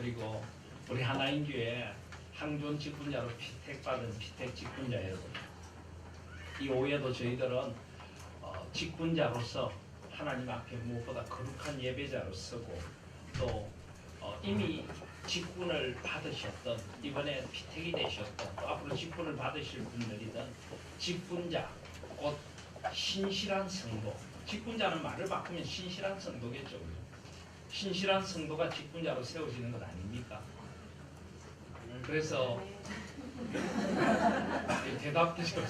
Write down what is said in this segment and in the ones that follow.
그리고 우리 하나인교회 항존 직분자로 피택받은 피택 직분자 여러분, 이 오후에도 저희들은 직분자로서 하나님 앞에 무엇보다 거룩한 예배자로 서고 또 이미 직분을 받으셨던, 이번에 피택이 되셨던, 또 앞으로 직분을 받으실 분들이든 직분자, 곧 신실한 성도, 직분자는 말을 바꾸면 신실한 성도겠죠. 신실한 성도가 직분자로 세워지는 것 아닙니까? 그래서 대답도 좀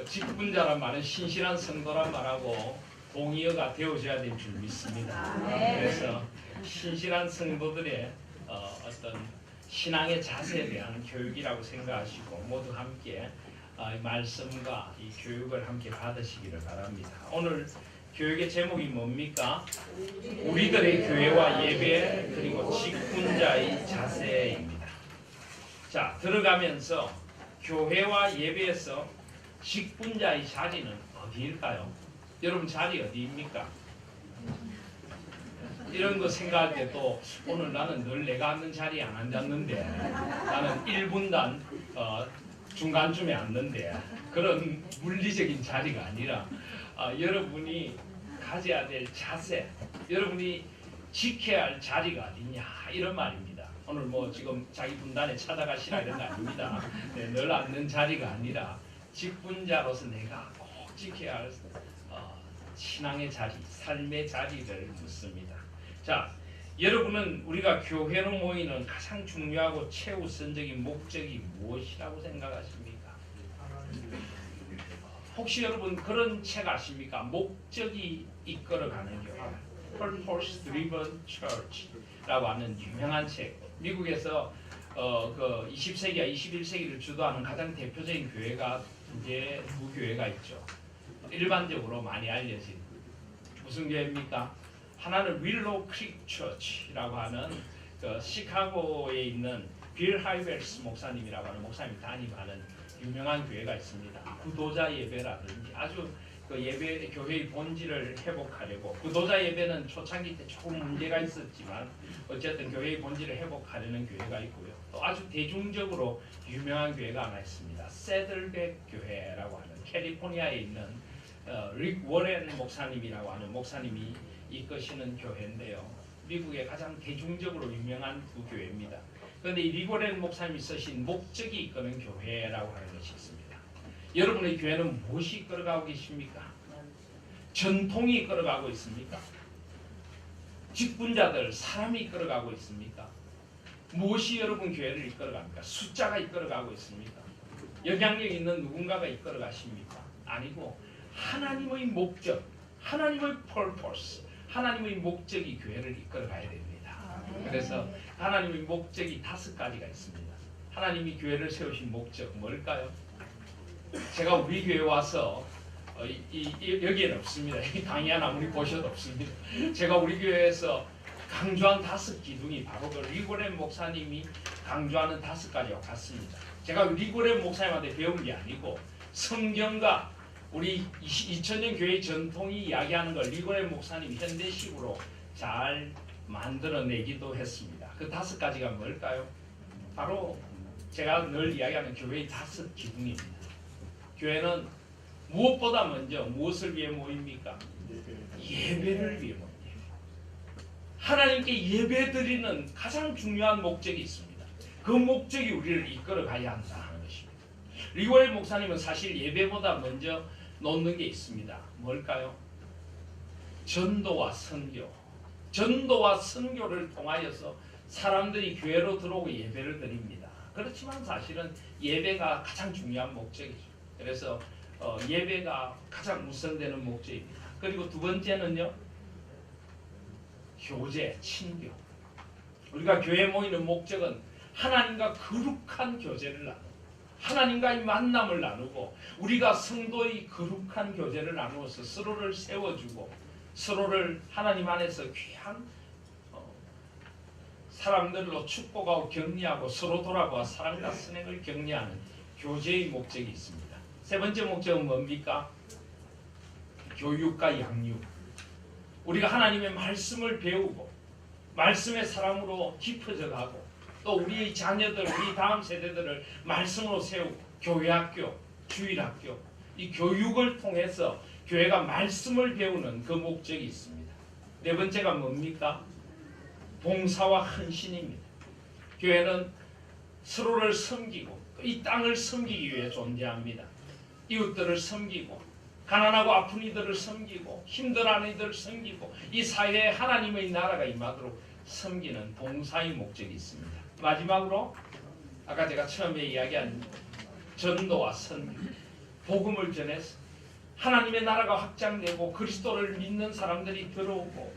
직분자란 말은 신실한 성도란 말하고 동의어가 되어져야 될 줄 믿습니다. 그래서 신실한 성도들의 어떤 신앙의 자세에 대한 교육이라고 생각하시고 모두 함께 말씀과 이 교육을 함께 받으시기를 바랍니다. 오늘 교육의 제목이 뭡니까? 우리들의 교회와 예배 그리고 직분자의 자세입니다. 자, 들어가면서 교회와 예배에서 직분자의 자리는 어디일까요? 여러분 자리 어디입니까? 이런 거 생각할 때 또 오늘 나는 늘 내가 앉는 자리에 안 앉았는데, 나는 1분단 중간쯤에 앉는데, 그런 물리적인 자리가 아니라 여러분이 가져야 될 자세, 여러분이 지켜야 할 자리가 어디냐, 이런 말입니다. 오늘 뭐 지금 자기 분단에 찾아가시라 이런 거 아닙니다. 네, 늘 앉는 자리가 아니라 직분자로서 내가 꼭 지켜야 할 신앙의 자리, 삶의 자리를 묻습니다. 자, 여러분은 우리가 교회로 모이는 가장 중요하고 최우선적인 목적이 무엇이라고 생각하십니까? 혹시 여러분 그런 책 아십니까? 목적이 이끌어가는 교회, Purpose Driven Church라고 하는 유명한 책. 미국에서 그 20세기와 21세기를 주도하는 가장 대표적인 교회가 두 교회가 있죠. 일반적으로 많이 알려진 무슨 교회입니까? 하나는 윌로우 크릭 처치라고 하는 그 시카고에 있는 빌 하이벨스 목사님이라고 하는 목사님이 담임하는 유명한 교회가 있습니다. 구도자 예배라든지 아주 그 예배 교회의 본질을 회복하려고, 구도자 예배는 초창기 때 조금 문제가 있었지만 어쨌든 교회의 본질을 회복하려는 교회가 있고요. 또 아주 대중적으로 유명한 교회가 하나 있습니다. 세들백 교회라고 하는 캘리포니아에 있는 릭 워렌 목사님이라고 하는 목사님이 이끄시는 교회인데요. 미국의 가장 대중적으로 유명한 두 교회입니다. 그런데 이 릭 워렌 목사님이 쓰신 목적이 이끄는 교회라고 하는 것이 있습니다. 여러분의 교회는 무엇이 이끌어가고 계십니까? 전통이 이끌어가고 있습니까? 직분자들, 사람이 이끌어가고 있습니까? 무엇이 여러분 교회를 이끌어갑니까? 숫자가 이끌어가고 있습니까? 영향력 있는 누군가가 이끌어가십니까? 아니고 하나님의 목적, 하나님의 purpose, 하나님의 목적이 교회를 이끌어가야 됩니다. 그래서 하나님의 목적이 5가지가 있습니다. 하나님이 교회를 세우신 목적 뭘까요? 제가 우리 교회 와서 여기에는 없습니다. 강의 하나 우리 보셔도 없습니다. 제가 우리 교회에서 강조한 5기둥이 바로 그 리고렌 목사님이 강조하는 5가지와 같습니다. 제가 리고렌 목사님한테 배운 게 아니고 성경과 우리 2000년 교회 전통이 이야기하는 걸 리고렌 목사님이 현대식으로 잘 만들어내기도 했습니다. 그 5가지가 뭘까요? 바로 제가 늘 이야기하는 교회의 5기둥입니다. 교회는 무엇보다 먼저 무엇을 위해 모입니까? 예배를 위해 모입니다. 하나님께 예배드리는 가장 중요한 목적이 있습니다. 그 목적이 우리를 이끌어가야 한다는 것입니다. 리고렌 목사님은 사실 예배보다 먼저 놓는 게 있습니다. 뭘까요? 전도와 선교. 전도와 선교를 통하여서 사람들이 교회로 들어오고 예배를 드립니다. 그렇지만 사실은 예배가 가장 중요한 목적이죠. 그래서 예배가 가장 우선되는 목적입니다. 그리고 두 번째는요, 교제, 친교. 우리가 교회에 모이는 목적은 하나님과 거룩한 교제를 나누고 하나님과의 만남을 나누고 우리가 성도의 거룩한 교제를 나누어서 서로를 세워주고 서로를 하나님 안에서 귀한 사람들로 축복하고 격려하고 서로 돌아보아 사랑과 선행을 격려하는 교제의 목적이 있습니다. 세 번째 목적은 뭡니까? 교육과 양육. 우리가 하나님의 말씀을 배우고 말씀의 사랑으로 깊어져 가고 또 우리의 자녀들, 우리 다음 세대들을 말씀으로 세우고 교회학교, 주일학교 이 교육을 통해서 교회가 말씀을 배우는 그 목적이 있습니다. 네 번째가 뭡니까? 봉사와 헌신입니다. 교회는 서로를 섬기고 이 땅을 섬기기 위해 존재합니다. 이웃들을 섬기고 가난하고 아픈 이들을 섬기고 힘들어하는 이들을 섬기고 이 사회에 하나님의 나라가 임하도록 섬기는 봉사의 목적이 있습니다. 마지막으로 아까 제가 처음에 이야기한 전도와 선교, 복음을 전해서 하나님의 나라가 확장되고 그리스도를 믿는 사람들이 들어오고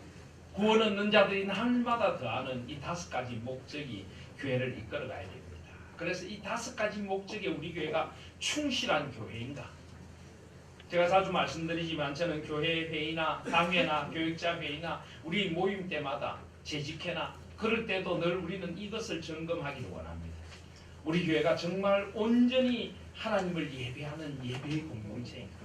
구원 얻는 자들이 날마다 더하는 이 5가지 목적이 교회를 이끌어가야 됩니다. 그래서 이 5가지 목적에 우리 교회가 충실한 교회인가? 제가 자주 말씀드리지만 저는 교회 회의나 당회나 교육자 회의나 우리 모임 때마다 재직회나 그럴 때도 늘 우리는 이것을 점검하기를 원합니다. 우리 교회가 정말 온전히 하나님을 예배하는 예배의 공동체인가?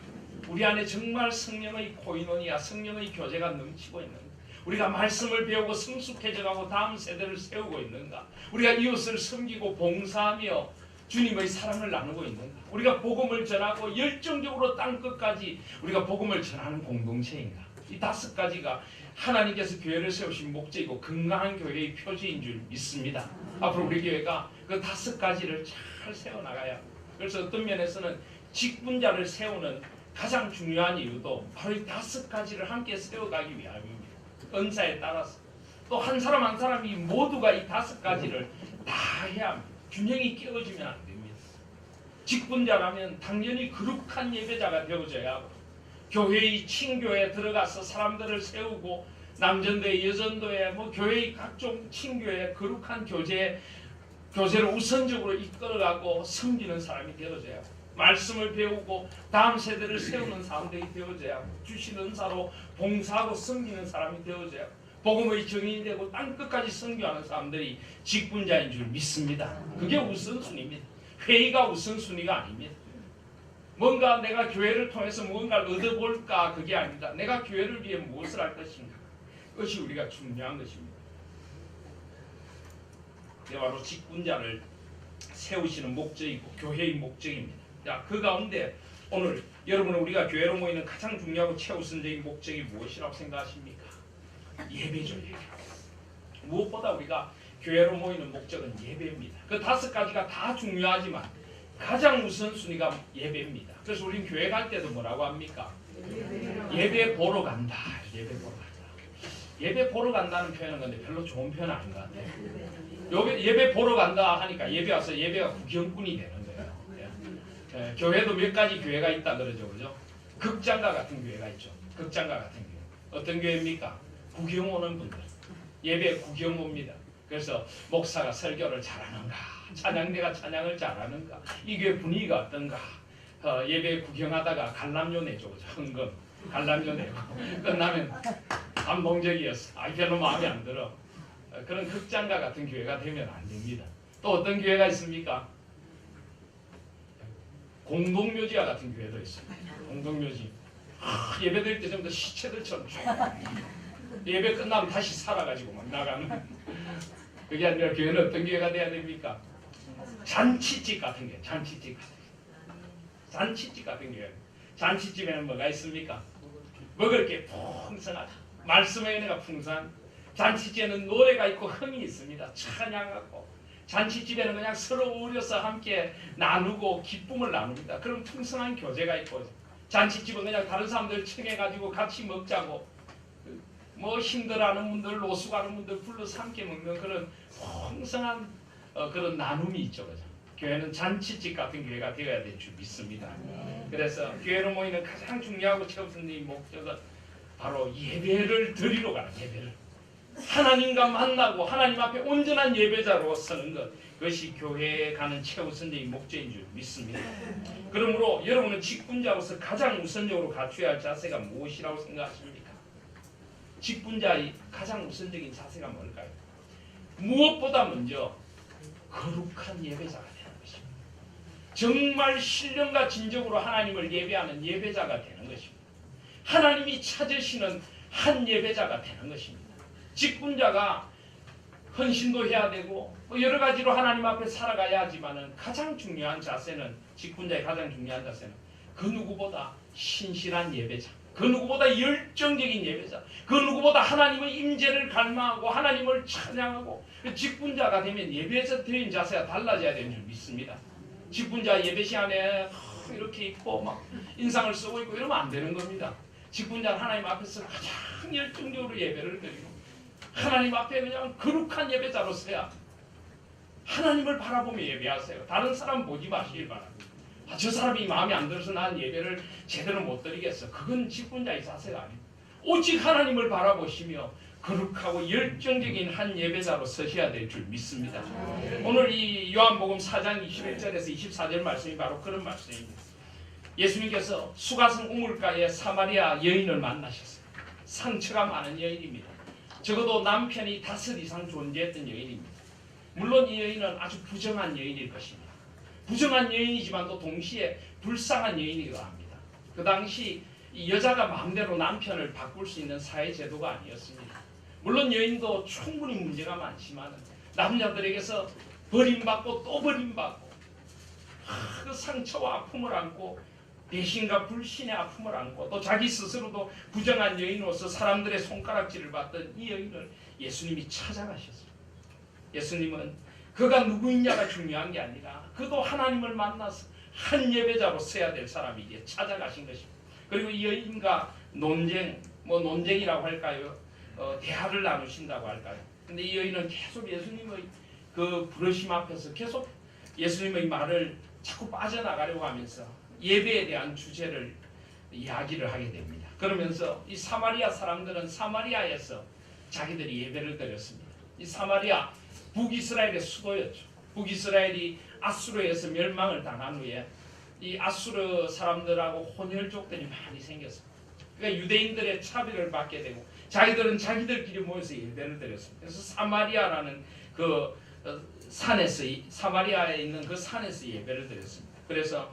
우리 안에 정말 성령의 코이노니아, 성령의 교제가 넘치고 있는가? 우리가 말씀을 배우고 성숙해져가고 다음 세대를 세우고 있는가? 우리가 이웃을 섬기고 봉사하며 주님의 사랑을 나누고 있는가? 우리가 복음을 전하고 열정적으로 땅끝까지 우리가 복음을 전하는 공동체인가? 이 5가지가 하나님께서 교회를 세우신 목적이고 건강한 교회의 표지인 줄 믿습니다. 앞으로 우리 교회가 그 5가지를 잘 세워나가야 합니다. 그래서 어떤 면에서는 직분자를 세우는 가장 중요한 이유도 바로 이 5가지를 함께 세워가기 위함입니다. 은사에 따라서 또 한 사람 한 사람이 모두가 이 5가지를 다 해야 합니다. 균형이 깨어지면 안 됩니다. 직분자라면 당연히 거룩한 예배자가 되어져야 하고 교회의 친교에 들어가서 사람들을 세우고 남전도에 여전도에 교회의 각종 친교에 거룩한 교제를 우선적으로 이끌어가고 섬기는 사람이 되어져야 하고 말씀을 배우고 다음 세대를 세우는 사람들이 되어져야 하고 주신 은사로 봉사하고 섬기는 사람이 되어져야 하고 복음의 증인이 되고 땅끝까지 선교하는 사람들이 직분자인 줄 믿습니다. 그게 우선순위입니다. 회의가 우선순위가 아닙니다. 뭔가 내가 교회를 통해서 무언가를 얻어볼까 그게 아닙니다. 내가 교회를 위해 무엇을 할 것인가 그것이 우리가 중요한 것입니다. 이게 바로 직분자를 세우시는 목적이고 교회의 목적입니다. 자, 그 가운데 오늘 여러분 우리가 교회로 모이는 가장 중요하고 최우선적인 목적이 무엇이라고 생각하십니까? 예배죠. 예배. 무엇보다 우리가 교회로 모이는 목적은 예배입니다. 그 5가지가 다 중요하지만 가장 우선순위가 예배입니다. 그래서 우리는 교회 갈 때도 뭐라고 합니까? 예배 보러 간다. 예배 보러 간다. 예배 보러 간다는 표현은 근데 별로 좋은 표현 아닌 것 같아요. 예배 보러 간다 하니까 예배 와서 예배가 구경꾼이 되는 거예요. 예, 교회도 몇 가지 교회가 있다 그러죠. 그죠? 극장과 같은 교회가 있죠. 극장과 같은 교회. 어떤 교회입니까? 구경 오는 분들. 예배 구경 옵니다. 그래서 목사가 설교를 잘하는가? 찬양대가 찬양을 잘하는가? 이 교회 분위기가 어떤가? 예배 구경하다가 관람료 내죠. 헌금. 관람료 내고. 끝나면 감동적이었어. 별로 마음에 안 들어. 그런 극장과 같은 교회가 되면 안 됩니다. 또 어떤 교회가 있습니까? 공동묘지와 같은 교회도 있습니다. 공동묘지. 예배 드릴 때 전부 다 시체들처럼 예배 끝나면 다시 살아가지고 막 나가는 그게 아니라 교회는 어떤 교회가 돼야 됩니까? 잔치집 같은 교회. 잔치집 같은 교회. 잔치집에는 뭐가 있습니까? 먹을 게 풍성하다. 말씀의 은혜가 풍성한 잔치집에는 노래가 있고 흥이 있습니다. 찬양하고 잔치집에는 그냥 서로 어울려서 함께 나누고 기쁨을 나눕니다. 그런 풍성한 교제가 있고 잔치집은 그냥 다른 사람들 청해가지고 같이 먹자고 힘들어하는 분들, 노숙하는 분들 불러서 함께 먹는 그런 풍성한 그런 나눔이 있죠. 그죠? 교회는 잔치집 같은 교회가 되어야 될 줄 믿습니다. 그래서 교회로 모이는 가장 중요하고 최우선적인 목적은 바로 예배를 드리러 가는 예배를 하나님과 만나고 하나님 앞에 온전한 예배자로 서는 것 그것이 교회에 가는 최우선적인 목적인 줄 믿습니다. 그러므로 여러분은 직분자로서 가장 우선적으로 갖춰야 할 자세가 무엇이라고 생각하십니까? 직분자의 가장 우선적인 자세가 뭘까요? 무엇보다 먼저 거룩한 예배자가 되는 것입니다. 정말 신령과 진정으로 하나님을 예배하는 예배자가 되는 것입니다. 하나님이 찾으시는 한 예배자가 되는 것입니다. 직분자가 헌신도 해야 되고 여러 가지로 하나님 앞에 살아가야 하지만은 가장 중요한 자세는 직분자의 가장 중요한 자세는 그 누구보다 신실한 예배자, 그 누구보다 열정적인 예배자, 그 누구보다 하나님의 임재를 갈망하고 하나님을 찬양하고 직분자가 되면 예배에서 드린 자세가 달라져야 되는 줄 믿습니다. 직분자 예배 시간에 이렇게 있고 막 인상을 쓰고 있고 이러면 안 되는 겁니다. 직분자는 하나님 앞에서 가장 열정적으로 예배를 드리고 하나님 앞에 그냥 거룩한 예배자로 서야 하나님을 바라보며 예배하세요. 다른 사람 보지 마시길 바랍니다. 저 사람이 마음에 안 들어서 난 예배를 제대로 못 드리겠어. 그건 직분자의 자세가 아닙니다. 오직 하나님을 바라보시며 거룩하고 열정적인 한 예배자로 서셔야 될 줄 믿습니다. 오늘 이 요한복음 4장 21절에서 24절 말씀이 바로 그런 말씀입니다. 예수님께서 수가성 우물가에 사마리아 여인을 만나셨어요. 상처가 많은 여인입니다. 적어도 남편이 5 이상 존재했던 여인입니다. 물론 이 여인은 아주 부정한 여인일 것입니다. 부정한 여인이지만 또 동시에 불쌍한 여인이기도 합니다. 그 당시 이 여자가 마음대로 남편을 바꿀 수 있는 사회제도가 아니었습니다. 물론 여인도 충분히 문제가 많지만 남자들에게서 버림받고 또 버림받고 그 상처와 아픔을 안고 배신과 불신의 아픔을 안고 또 자기 스스로도 부정한 여인으로서 사람들의 손가락질을 받던 이 여인을 예수님이 찾아가셨습니다. 예수님은 그가 누구이냐가 중요한 게 아니라 그도 하나님을 만나서 한 예배자로 서야 될 사람이기에 찾아가신 것입니다. 그리고 이 여인과 논쟁이라고 할까요? 대화를 나누신다고 할까요? 근데 이 여인은 계속 예수님의 그 부르심 앞에서 계속 예수님의 말을 자꾸 빠져나가려고 하면서 예배에 대한 주제를 이야기를 하게 됩니다. 그러면서 이 사마리아 사람들은 사마리아에서 자기들이 예배를 드렸습니다. 이 사마리아 북이스라엘의 수도였죠. 북이스라엘이 아수르에서 멸망을 당한 후에 이 아수르 사람들하고 혼혈족들이 많이 생겼습니다. 그러니까 유대인들의 차별을 받게 되고 자기들은 자기들끼리 모여서 예배를 드렸습니다. 그래서 사마리아라는 그 산에서 사마리아에 있는 그 산에서 예배를 드렸습니다. 그래서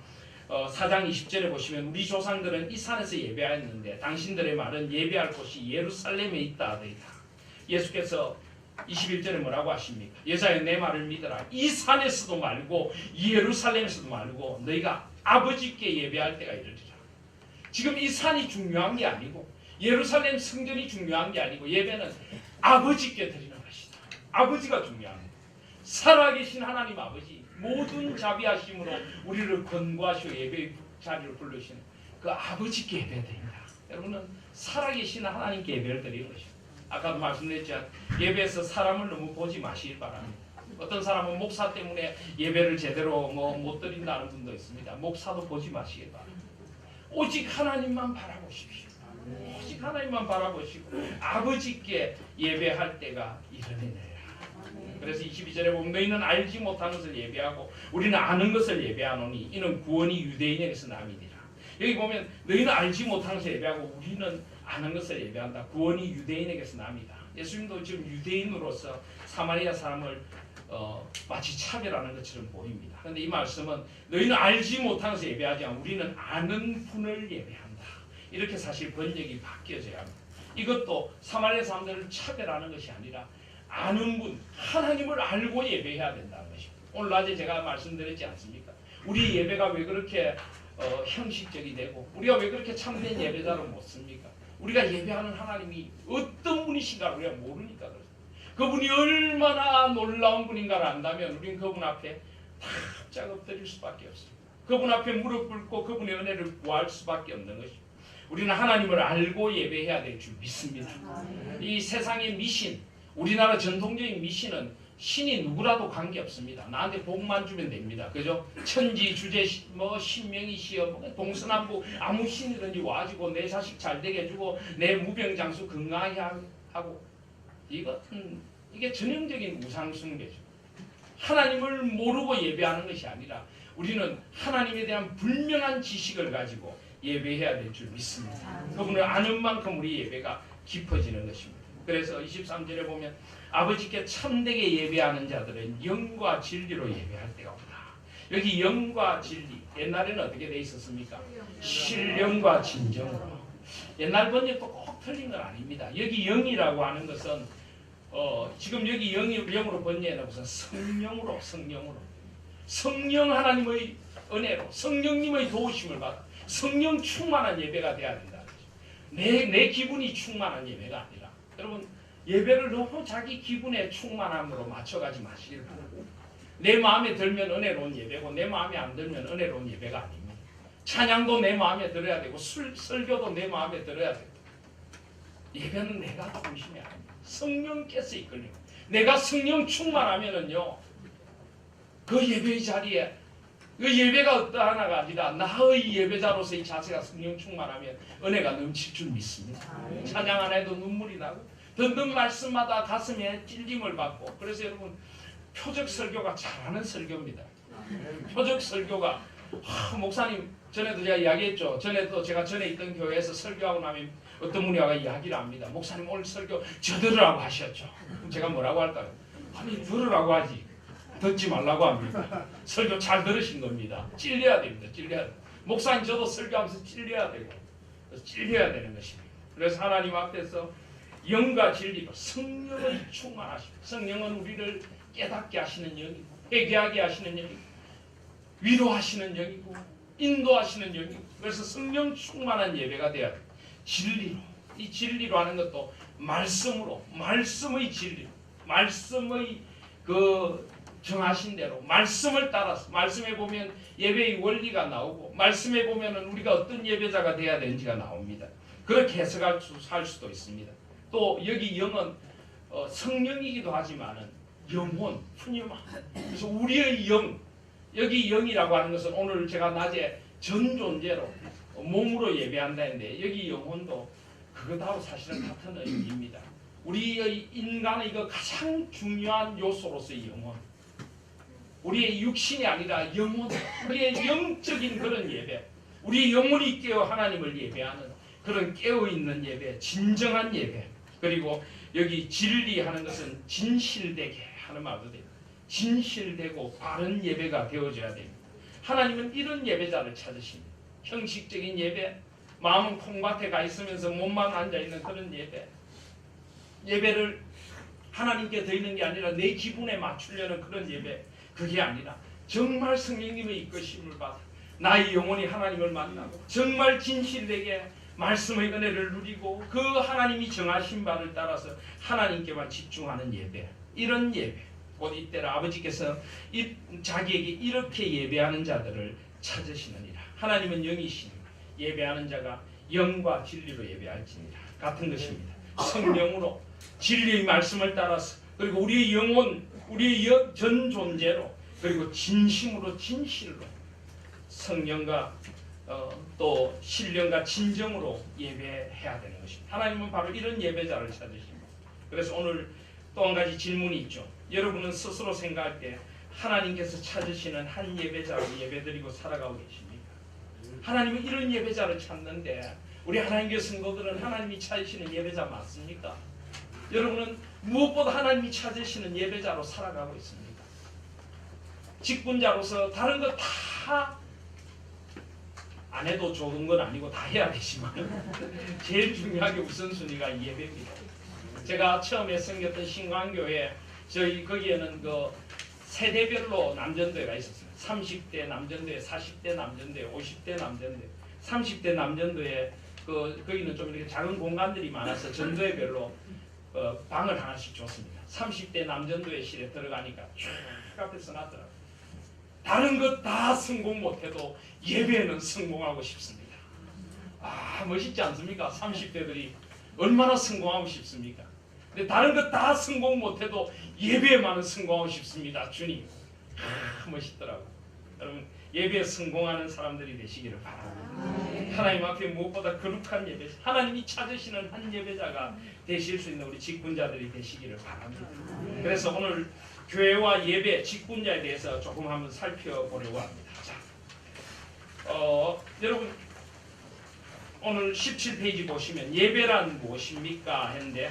4장 20절에 보시면 우리 조상들은 이 산에서 예배하였는데 당신들의 말은 예배할 곳이 예루살렘에 있다 하더이다. 예수께서 21절에 뭐라고 하십니까? 여자여 내 말을 믿어라. 이 산에서도 말고 예루살렘에서도 말고 너희가 아버지께 예배할 때가 이르리라. 지금 이 산이 중요한 게 아니고 예루살렘 성전이 중요한 게 아니고 예배는 아버지께 드리는 것이다. 아버지가 중요한 거예요. 살아계신 하나님 아버지 모든 자비하심으로 우리를 권고하시고 예배의 자리를 부르시는 그 아버지께 예배드립니다. 여러분은 살아계신 하나님께 예배를 드리는 것입니다. 아까도 말씀드렸지만 예배에서 사람을 너무 보지 마시길 바랍니다. 어떤 사람은 목사 때문에 예배를 제대로 못 드린다는 분도 있습니다. 목사도 보지 마시길 바랍니다. 오직 하나님만 바라보십시오. 오직 하나님만 바라보시고 아버지께 예배할 때가 이르느니라. 그래서 22절에 보면 너희는 알지 못한 것을 예배하고 우리는 아는 것을 예배하노니 이는 구원이 유대인에게서 남이니라. 여기 보면 너희는 알지 못한 것을 예배하고 우리는 아는 것을 예배한다. 구원이 유대인에게서 남이다. 예수님도 지금 유대인으로서 사마리아 사람을 마치 차별하는 것처럼 보입니다. 그런데 이 말씀은 너희는 알지 못한 것을 예배하지 않고 우리는 아는 분을 예배한다. 이렇게 사실 번역이 바뀌어져야 합니다. 이것도 사마리아 사람들을 차별하는 것이 아니라 아는 분, 하나님을 알고 예배해야 된다는 것입니다. 오늘 낮에 제가 말씀드렸지 않습니까? 우리 예배가 왜 그렇게 형식적이 되고 우리가 왜 그렇게 참된 예배자로 못 씁니까? 우리가 예배하는 하나님이 어떤 분이신가 우리가 모르니까 그렇습니다. 그분이 얼마나 놀라운 분인가를 안다면 우리는 그분 앞에 탁 엎드릴 수밖에 없습니다. 그분 앞에 무릎 꿇고 그분의 은혜를 구할 수밖에 없는 것입니다. 우리는 하나님을 알고 예배해야 될 줄 믿습니다. 이 세상의 미신, 우리나라 전통적인 미신은 신이 누구라도 관계없습니다. 나한테 복만 주면 됩니다. 그죠? 천지, 주제, 신명이 시여, 동서남북 아무 신이든지 와주고 내 자식 잘 되게 해주고 내 무병장수 건강하게 하고 이게 전형적인 우상숭배죠. 하나님을 모르고 예배하는 것이 아니라 우리는 하나님에 대한 분명한 지식을 가지고 예배해야 될 줄 믿습니다. 그분을 아는 만큼 우리 예배가 깊어지는 것입니다. 그래서 23절에 보면 아버지께 참되게 예배하는 자들은 영과 진리로 예배할 때가 온다. 여기 영과 진리, 옛날에는 어떻게 돼 있었습니까? 신령과 진정으로. 옛날 번역도 꼭 틀린 건 아닙니다. 여기 영이라고 하는 것은 지금 여기 영으로 번역해 무슨 성령으로 성령 하나님의 은혜로 성령님의 도우심을 받아 성령 충만한 예배가 돼야 된다. 내 기분이 충만한 예배가 아니라 여러분 예배를 너무 자기 기분에 충만함으로 맞춰가지 마시길 바랍니다. 내 마음에 들면 은혜로운 예배고 내 마음에 안 들면 은혜로운 예배가 아닙니다. 찬양도 내 마음에 들어야 되고 설교도 내 마음에 들어야 되고 예배는 내가 중심이 아닙니다. 성령께서 이끌리고 내가 성령 충만하면은요 그 예배의 자리에 그 예배가 어떠하나가 아니라 나의 예배자로서의 자세가 성령 충만하면 은혜가 넘칠 줄 믿습니다. 찬양 안 해도 눈물이 나고 듣는 말씀마다 가슴에 찔림을 받고 그래서 여러분 표적 설교가 잘하는 설교입니다. 표적 설교가 목사님 전에도 제가 이야기했죠. 전에도 제가 전에 있던 교회에서 설교하고 나면 어떤 분이 와가 이야기를 합니다. 목사님 오늘 설교 저 들으라고 하셨죠. 그럼 제가 뭐라고 할까요? 아니 들으라고 하지 듣지 말라고 합니다. 설교 잘 들으신 겁니다. 찔려야 됩니다. 찔려야 돼요. 목사님 저도 설교하면서 찔려야 되고 찔려야 되는 것입니다. 그래서 하나님 앞에서 영과 진리로 성령의 충만하시고 성령은 우리를 깨닫게 하시는 영이고 회개하게 하시는 영이고 위로하시는 영이고 인도하시는 영이고 그래서 성령 충만한 예배가 되어야 돼요. 진리로 이 진리로 하는 것도 말씀으로 말씀의 진리로 말씀의 그 정하신 대로 말씀을 따라서 말씀에 보면 예배의 원리가 나오고 말씀에 보면은 우리가 어떤 예배자가 돼야 되는지가 나옵니다. 그렇게 해석할 수도 있습니다. 또 여기 영은 성령이기도 하지만은 영혼, 푸니마. 그래서 우리의 영, 여기 영이라고 하는 것은 오늘 제가 낮에 전 존재로 몸으로 예배한다는데 여기 영혼도 그것하고 사실은 같은 의미입니다. 우리의 인간의 그 가장 중요한 요소로서의 영혼. 우리의 육신이 아니라 영혼, 우리의 영적인 그런 예배. 우리의 영혼이 깨어 하나님을 예배하는 그런 깨어있는 예배, 진정한 예배. 그리고 여기 진리하는 것은 진실되게 하는 말도 됩니다. 진실되고 바른 예배가 되어져야 됩니다. 하나님은 이런 예배자를 찾으십니다. 형식적인 예배, 마음은 콩밭에 가 있으면서 몸만 앉아있는 그런 예배. 예배를 하나님께 드리는 게 아니라 내 기분에 맞추려는 그런 예배. 그게 아니라 정말 성령님의 이끄심을 받아 나의 영혼이 하나님을 만나고 정말 진실되게 말씀의 은혜를 누리고 그 하나님이 정하신 바를 따라서 하나님께만 집중하는 예배. 이런 예배. 곧 이때는 아버지께서 자기에게 이렇게 예배하는 자들을 찾으시느니라. 하나님은 영이시니 예배하는 자가 영과 진리로 예배할지니라. 같은 것입니다. 성령으로 진리의 말씀을 따라서 그리고 우리의 영혼, 우리의 전 존재로 그리고 진심으로 진실로 성령과 또 신령과 진정으로 예배해야 되는 것입니다. 하나님은 바로 이런 예배자를 찾으십니다. 그래서 오늘 또 한 가지 질문이 있죠. 여러분은 스스로 생각할 때 하나님께서 찾으시는 한 예배자로 예배드리고 살아가고 계십니까? 하나님은 이런 예배자를 찾는데 우리 하나님께 성도들은 하나님이 찾으시는 예배자 맞습니까? 여러분은 무엇보다 하나님이 찾으시는 예배자로 살아가고 있습니까? 직분자로서 다른 거 다 안 해도 좋은 건 아니고 다 해야 되지만 제일 중요하게 우선순위가 예배입니다. 제가 처음에 생겼던 신광교회 저희 거기에는 그 세대별로 남전도회가 있었어요. 30대 남전도회, 40대 남전도회, 50대 남전도회, 30대 남전도회 거기는 좀 이렇게 작은 공간들이 많아서 전도회별로 방을 하나씩 줬습니다. 30대 남전도회실에 들어가니까 쭉 앞에 써놨더라고요. 다른 것 다 성공 못해도 예배는 성공하고 싶습니다. 아 멋있지 않습니까? 30대들이 얼마나 성공하고 싶습니까? 근데 다른 것 다 성공 못해도 예배에만은 성공하고 싶습니다. 주님. 멋있더라고요. 여러분 예배에 성공하는 사람들이 되시기를 바랍니다. 하나님 앞에 무엇보다 거룩한 예배, 하나님이 찾으시는 한 예배자가 되실 수 있는 우리 직분자들이 되시기를 바랍니다. 그래서 오늘 교회와 예배, 직분자에 대해서 조금 한번 살펴보려고 합니다. 자, 여러분 오늘 17페이지 보시면 예배란 무엇입니까? 했는데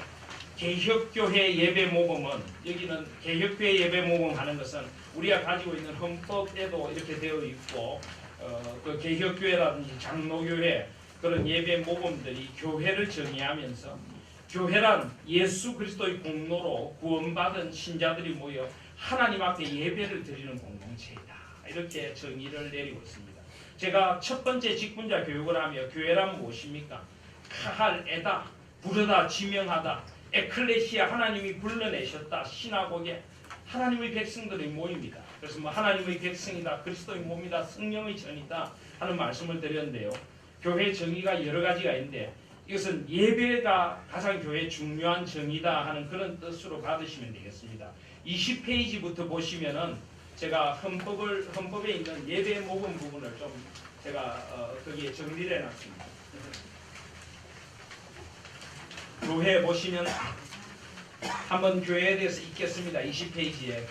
개혁교회 예배 모범은 여기는 개혁교회 예배 모범 하는 것은 우리가 가지고 있는 헌법에도 이렇게 되어 있고 그 개혁교회라든지 장로교회 그런 예배 모범들이 교회를 정의하면서 교회란 예수 그리스도의 공로로 구원받은 신자들이 모여 하나님 앞에 예배를 드리는 공동체이다. 이렇게 정의를 내리고 있습니다. 제가 첫 번째 직분자 교육을 하며 교회란 무엇입니까? 카할, 에다, 부르다, 지명하다, 에클레시아, 하나님이 불러내셨다, 시나고게, 하나님의 백성들의 모임이다. 그래서 뭐 하나님의 백성이다, 그리스도의 몸이다, 성령의 전이다 하는 말씀을 드렸는데요. 교회 정의가 여러 가지가 있는데 이것은 예배가 가장 교회의 중요한 정의다 하는 그런 뜻으로 받으시면 되겠습니다. 20페이지부터 보시면은 제가 헌법에 있는 예배 모금 부분을 좀 제가 거기에 정리를 해놨습니다. 교회 보시면 한번 교회에 대해서 읽겠습니다. 20페이지에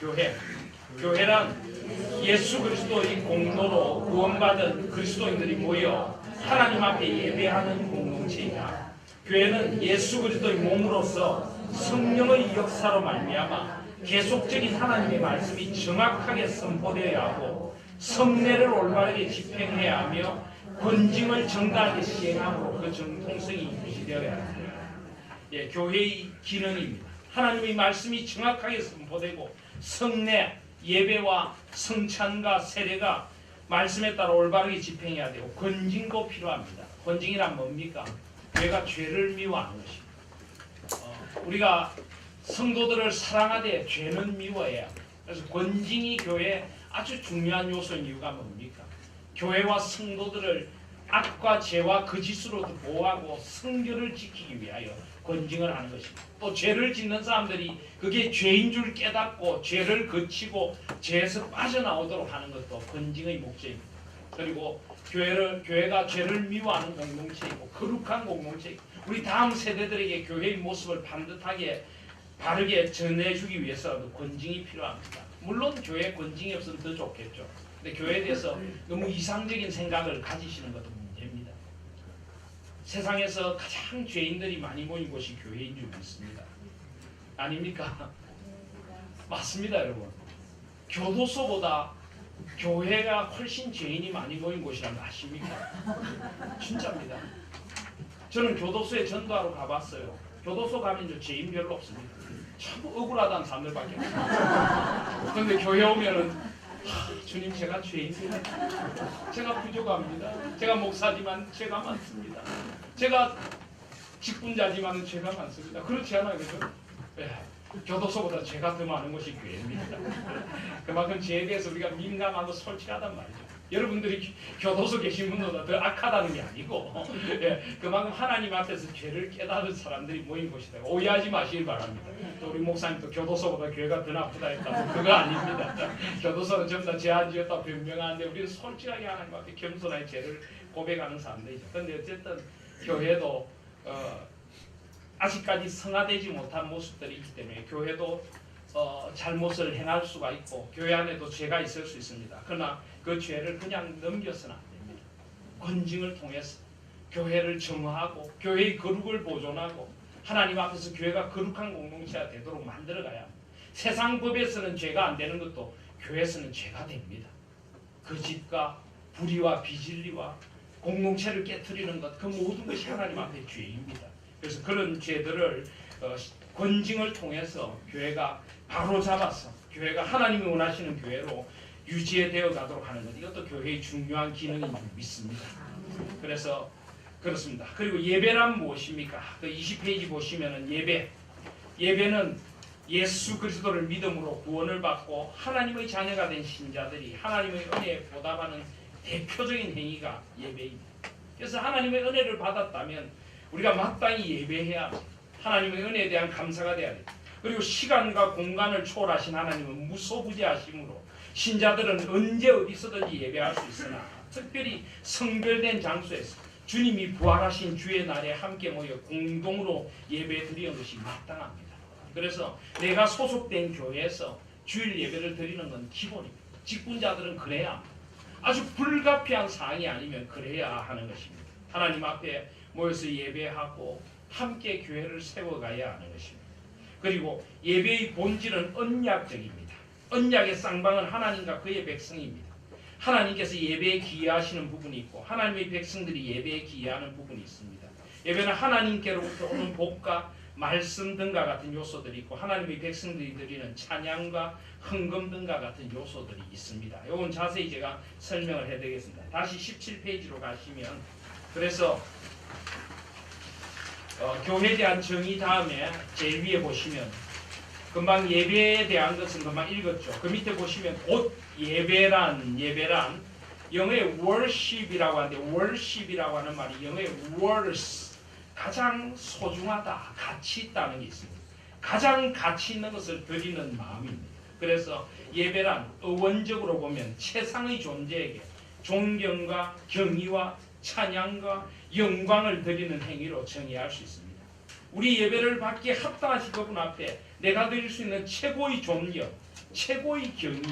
교회란 예수 그리스도의 공로로 구원받은 그리스도인들이 모여 하나님 앞에 예배하는 공동체이다. 교회는 예수 그리스도의 몸으로서 성령의 역사로 말미암아 계속적인 하나님의 말씀이 정확하게 선포되어야 하고 성례를 올바르게 집행해야 하며 권징을 정당하게 시행함으로 그 정통성이 유지되어야 합니다. 교회의 기능입니다. 하나님의 말씀이 정확하게 선포되고 성례, 예배와 성찬과 세례가 말씀에 따라 올바르게 집행해야 되고 권징도 필요합니다. 권징이란 뭡니까? 교회가 죄를 미워하는 것입니다. 우리가 성도들을 사랑하되 죄는 미워해야 합니다. 그래서 권징이 교회의 아주 중요한 요소인 이유가 뭡니까? 교회와 성도들을 악과 죄와 거짓으로부터 보호하고 성결을 지키기 위하여 권징을 하는 것입니다. 또 죄를 짓는 사람들이 그게 죄인 줄 깨닫고 죄를 거치고 죄에서 빠져나오도록 하는 것도 권징의 목적입니다. 그리고 교회가 죄를 미워하는 공동체이고 거룩한 공동체이고 우리 다음 세대들에게 교회의 모습을 반듯하게 바르게 전해주기 위해서도 권징이 필요합니다. 물론 교회에 권징이 없으면 더 좋겠죠. 근데 교회에 대해서 너무 이상적인 생각을 가지시는 것도 문제입니다. 세상에서 가장 죄인들이 많이 모인 곳이 교회인 줄 믿습니다. 아닙니까? 맞습니다, 여러분. 교도소보다 교회가 훨씬 죄인이 많이 모인 곳이란 거 아십니까? 진짜입니다. 저는 교도소에 전도하러 가봤어요. 교도소 가면 죄인 별로 없습니다. 참 억울하다는 사람들밖에 없어요. 그런데 교회 오면은 주님 제가 죄인입니다. 제가 부족합니다. 제가 목사지만 죄가 많습니다. 제가 직분자지만 죄가 많습니다. 그렇지 않아요, 그죠? 교도소보다 죄가 더 많은 것이 교회입니다. 그만큼 죄에 대해서 우리가 민감하고 솔직하단 말이죠. 여러분들이 교도소 계신 분보다 더 악하다는 게 아니고 그만큼 하나님 앞에서 죄를 깨달은 사람들이 모인 곳이다. 오해하지 마시길 바랍니다. 또 우리 목사님도 교도소보다 교회가 더 나쁘다 했다면 그거 아닙니다. 교도소는 전부 다 죄 안 지었다 변명하는데 우리는 솔직하게 하나님 앞에 겸손하게 죄를 고백하는 사람들이죠. 그런데 어쨌든 교회도 아직까지 성화되지 못한 모습들이 있기 때문에 교회도 잘못을 행할 수가 있고 교회 안에도 죄가 있을 수 있습니다. 그러나 그 죄를 그냥 넘겨서는 안 됩니다. 권징을 통해서 교회를 정화하고 교회의 거룩을 보존하고 하나님 앞에서 교회가 거룩한 공동체가 되도록 만들어가야 합니다. 세상 법에서는 죄가 안 되는 것도 교회에서는 죄가 됩니다. 거짓과 불의와 비진리와 공동체를 깨트리는 것, 그 모든 것이 하나님 앞에 죄입니다. 그래서 그런 죄들을 권징을 통해서 교회가 바로 잡아서 교회가 하나님이 원하시는 교회로 유지되어 가도록 하는 것, 이것도 교회의 중요한 기능인 줄 믿습니다. 그래서 그렇습니다. 그리고 예배란 무엇입니까? 그 20페이지 보시면은 예배는 예수 그리스도를 믿음으로 구원을 받고 하나님의 자녀가 된 신자들이 하나님의 은혜에 보답하는 대표적인 행위가 예배입니다. 그래서 하나님의 은혜를 받았다면 우리가 마땅히 예배해야 합니다. 하나님의 은혜에 대한 감사가 돼야 됩니다. 그리고 시간과 공간을 초월하신 하나님은 무소부재하심으로 신자들은 언제 어디서든지 예배할 수 있으나 특별히 성별된 장소에서 주님이 부활하신 주의 날에 함께 모여 공동으로 예배드리는 것이 마땅합니다. 그래서 내가 소속된 교회에서 주일 예배를 드리는 건 기본입니다. 직분자들은 그래야 합니다. 아주 불가피한 사항이 아니면 그래야 하는 것입니다. 하나님 앞에 모여서 예배하고 함께 교회를 세워가야 하는 것입니다. 그리고 예배의 본질은 언약적입니다. 언약의 쌍방은 하나님과 그의 백성입니다. 하나님께서 예배에 기여하시는 부분이 있고 하나님의 백성들이 예배에 기여하는 부분이 있습니다. 예배는 하나님께로부터 오는 복과 말씀 등과 같은 요소들이 있고 하나님의 백성들이 드리는 찬양과 헌금 등과 같은 요소들이 있습니다. 이건 자세히 제가 설명을 해드리겠습니다. 다시 17페이지로 가시면 그래서 교회에 대한 정의 다음에 제일 위에 보시면 금방 예배에 대한 것은 금방 읽었죠. 그 밑에 보시면 곧 예배란 영어의 worship이라고 하는데 worship이라고 하는 말이 영어의 worth 가장 소중하다, 가치 있다는 게 있습니다. 가장 가치 있는 것을 드리는 마음입니다. 그래서 예배란 원적으로 보면 최상의 존재에게 존경과 경의와 찬양과 영광을 드리는 행위로 정의할 수 있습니다. 우리 예배를 받기에 합당하신 그분 앞에 내가 드릴 수 있는 최고의 존경, 최고의 경의,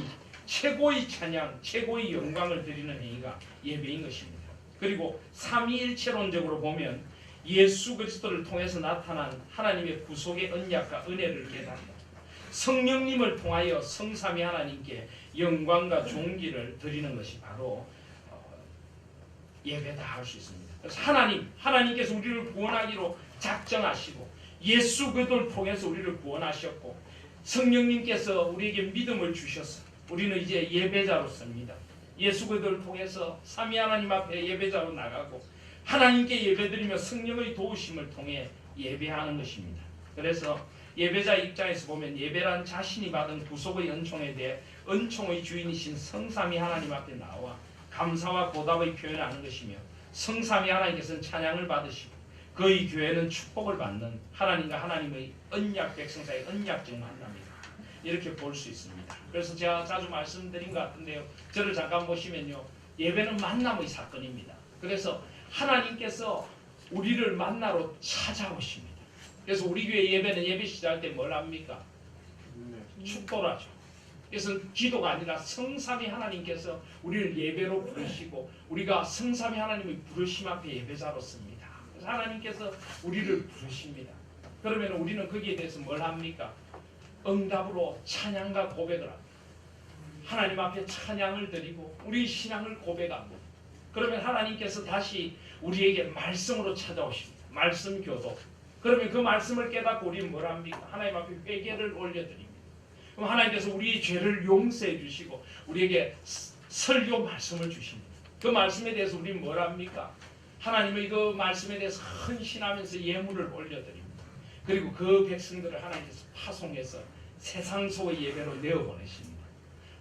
최고의 찬양, 최고의 영광을 드리는 행위가 예배인 것입니다. 그리고 삼위일체론적으로 보면 예수 그리스도를 통해서 나타난 하나님의 구속의 언약과 은혜를 깨닫고 성령님을 통하여 성삼위 하나님께 영광과 존귀를 드리는 것이 바로 예배다 할 수 있습니다. 그래서 하나님께서 우리를 구원하기로 작정하시고 예수 그리스도를 통해서 우리를 구원하셨고 성령님께서 우리에게 믿음을 주셔서 우리는 이제 예배자로서입니다. 예수 그리스도를 통해서 삼위 하나님 앞에 예배자로 나가고 하나님께 예배드리며 성령의 도우심을 통해 예배하는 것입니다. 그래서 예배자 입장에서 보면 예배란 자신이 받은 구속의 은총에 대해 은총의 주인이신 성삼위 하나님 앞에 나와 감사와 보답의 표현을 하는 것이며 성삼위 하나님께서는 찬양을 받으시고 그의 교회는 축복을 받는 하나님과 하나님의 언약 백성 사이의 언약적 만남이다. 이렇게 볼 수 있습니다. 그래서 제가 자주 말씀드린 것 같은데요. 저를 잠깐 보시면요. 예배는 만남의 사건입니다. 그래서 하나님께서 우리를 만나러 찾아오십니다. 그래서 우리 교회 예배는 예배 시작할 때 뭘 합니까? 축도를 하죠. 그래서 기도가 아니라 성삼위 하나님께서 우리를 예배로 부르시고 우리가 성삼위 하나님의 부르심 앞에 예배자로 씁니다. 그래서 하나님께서 우리를 부르십니다. 그러면 우리는 거기에 대해서 뭘 합니까? 응답으로 찬양과 고백을 합니다. 하나님 앞에 찬양을 드리고 우리 신앙을 고백합니다. 그러면 하나님께서 다시 우리에게 말씀으로 찾아오십니다. 말씀 교도. 그러면 그 말씀을 깨닫고 우리는 뭘 합니까? 하나님 앞에 회개를 올려드립니다. 그럼 하나님께서 우리의 죄를 용서해 주시고 우리에게 설교 말씀을 주십니다. 그 말씀에 대해서 우리는 뭘 합니까? 하나님의 그 말씀에 대해서 헌신하면서 예물을 올려드립니다. 그리고 그 백성들을 하나님께서 파송해서 세상 속의 예배로 내어보내십니다.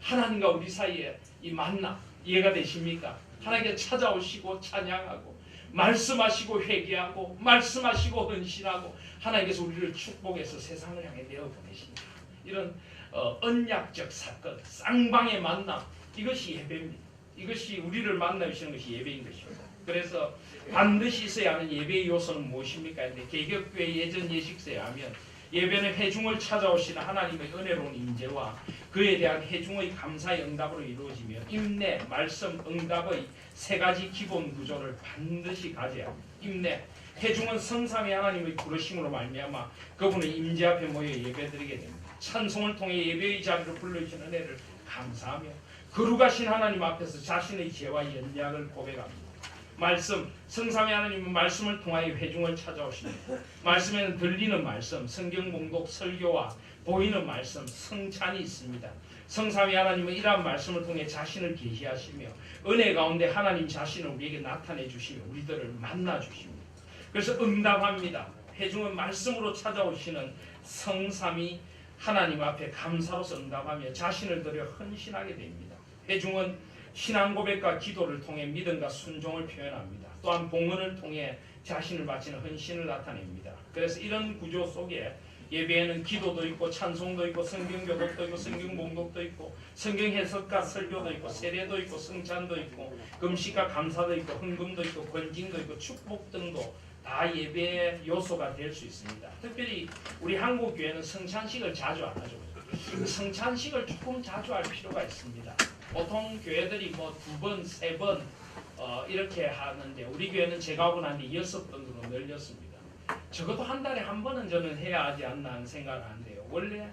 하나님과 우리 사이에 이 만남 이해가 되십니까? 하나님께 찾아오시고 찬양하고 말씀하시고 회개하고 말씀하시고 헌신하고 하나님께서 우리를 축복해서 세상을 향해 내어보내십니다. 이런 언약적 사건, 쌍방의 만남 이것이 예배입니다. 이것이 우리를 만나주시는 것이 예배인 것입니다. 그래서 반드시 있어야 하는 예배의 요소는 무엇입니까? 근데 개혁교회 예전 예식서에 하면 예배는 회중을 찾아오시는 하나님의 은혜로운 임재와 그에 대한 회중의 감사의 응답으로 이루어지며 인내, 말씀, 응답의 세 가지 기본 구조를 반드시 가져야 합니다. 인내, 회중은 성삼위 하나님의 부르심으로 말미암아 그분의 임재 앞에 모여 예배드리게 됩니다. 찬송을 통해 예배의 자리로 불러주신 은혜를 감사하며 거룩하신 하나님 앞에서 자신의 죄와 연약을 고백합니다. 말씀, 성삼위 하나님은 말씀을 통하여 회중을 찾아오십니다. 말씀에는 들리는 말씀, 성경 봉독, 설교와 보이는 말씀, 성찬이 있습니다. 성삼위 하나님은 이러한 말씀을 통해 자신을 계시하시며 은혜 가운데 하나님 자신을 우리에게 나타내 주시며 우리들을 만나 주십니다. 그래서 응답합니다. 회중은 말씀으로 찾아오시는 성삼위 하나님 앞에 감사로서 응답하며 자신을 들여 헌신하게 됩니다. 회중은 신앙 고백과 기도를 통해 믿음과 순종을 표현합니다. 또한 봉헌을 통해 자신을 바치는 헌신을 나타냅니다. 그래서 이런 구조 속에 예배에는 기도도 있고 찬송도 있고 성경 교독도 있고 성경 봉독도 있고 성경 해석과 설교도 있고 세례도 있고 성찬도 있고 금식과 감사도 있고 헌금도 있고 권징도 있고 축복 등도 다 예배의 요소가 될 수 있습니다. 특별히 우리 한국 교회는 성찬식을 자주 안 하죠. 성찬식을 조금 자주 할 필요가 있습니다. 보통 교회들이 뭐 2번, 3번 이렇게 하는데 우리 교회는 제가 오고 난 뒤 6번으로 늘렸습니다. 적어도 한 달에 한 번은 저는 해야 하지 않나 하는 생각을 하는데요. 원래